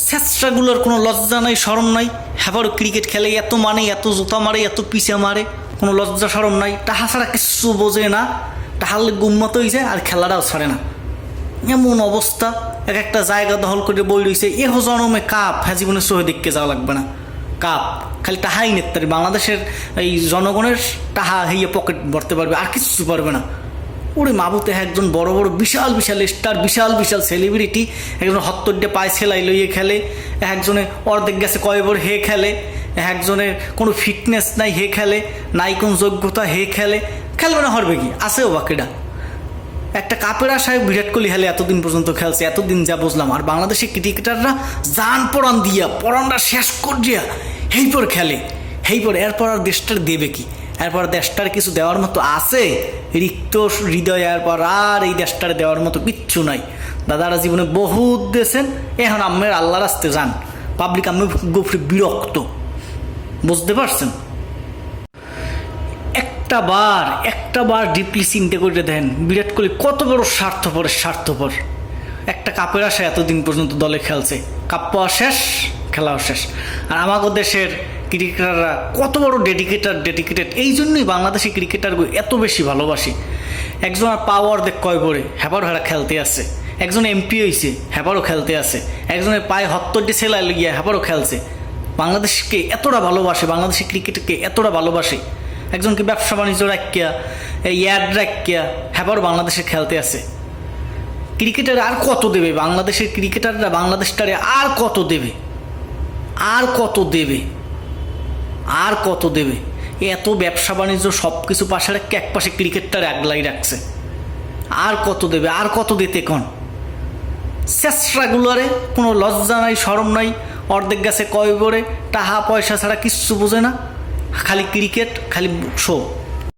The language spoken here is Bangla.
স্যাঁচড়াগুলোর কোনো লজ্জা নাই, শরম নাই। হ্যাঁ ক্রিকেট খেলে, এত মানে, এত জুতা মারে, এত পিছে মারে, কোনো লজ্জা শরম নাই। টাহা ছাড়া কিচ্ছু বোঝে না, টাহালে গুম্মাত হয়ে যায় আর খেলাটাও ছাড়ে না। এমন অবস্থা, এক একটা জায়গা দখল করে বই রয়েছে। এহ জনমে কাপ, হ্যাঁ জীবনে সহে দেখতে যাওয়া লাগবে না। কাপ খালি টাহাই নেতারি, বাংলাদেশের এই জনগণের টাহা হইয়ে পকেট ভরতে পারবে, আর কিচ্ছু পারবে না। ওরে মাবুতে একজন বড় বড় বিশাল বিশাল স্টার, বিশাল বিশাল সেলিব্রিটি, একজন হত্তরডে পায়ে সেলাই লইয়ে খেলে, একজনে অর্ধেক গেছে কয়বর হে খেলে, একজনের কোনো ফিটনেস নাই হে খেলে, নাই কোন যোগ্যতা হে খেলে। খেলবে না হরবে কি, আছেও বাকিটা। একটা কাপের আশায় বিরাট কোহলি হেলে এতদিন পর্যন্ত খেলছে, এতদিন যা বুঝলাম। আর বাংলাদেশের ক্রিকেটাররা জান পরাণ দিয়া, পরাণটা শেষ করিয়া হেইপর খেলে, হেইপর। এরপর আর দেশটার দেবে কি? এরপর দেশটার কিছু দেওয়ার মতো আছে? রিক্ত হৃদয় এরপর আর এই দেশটার দেওয়ার মতো কিচ্ছু নাই। দাদারা জীবনে বহুত দিয়েছেন, এখন আম্মের আল্লাহ রাস্তে যান। পাবলিক আমি গোফরে বিরক্ত, বুঝতে পারছেন? একটা বার ডিপলি চিন্তা করে দেন, বিরাট কোহলি কত বড় স্বার্থপর। একটা কাপের আশা এতদিন পর্যন্ত দলে খেলছে, কাপ পাওয়া শেষ, খেলাও শেষ। আর আমাদের দেশের ক্রিকেটাররা কত বড় ডেডিকেটেড। এই জন্যই বাংলাদেশি ক্রিকেটারগুলো এত বেশি ভালোবাসি। একজন আর পাওয়ার দেখ কয় পরে হ্যাপারও হেরা খেলতে আছে, একজন এমপি হয়েছে হ্যাপারও খেলতে আছে, একজনের পায়ে হত্তরটি সেলাই গিয়ে হ্যাপারও খেলছে। বাংলাদেশকে এতটা ভালোবাসে, বাংলাদেশি ক্রিকেটকে এতটা ভালোবাসে। একজনকে ব্যবসা বাণিজ্য রাখিয়া, এই অ্যাড রাখিয়া হ্যাপারও বাংলাদেশে খেলতে আছে। ক্রিকেটার আর কত দেবে? বাংলাদেশের ক্রিকেটাররা বাংলাদেশটারে আর কত দেবে? এত ব্যবসা বাণিজ্য সব কিছু পাশে রাখে এক পাশে ক্রিকেটটার আগলাই রাখছে। আর কত দেবে? আর কত দিতে কন? চেষ্টাগুলোরে কোনো লজ্জা নাই, শরম নাই। অর্ধেক গেছে কয় বরে, টাহা পয়সা ছাড়া কিচ্ছু বোঝে না, খালি ক্রিকেট, খালি শো।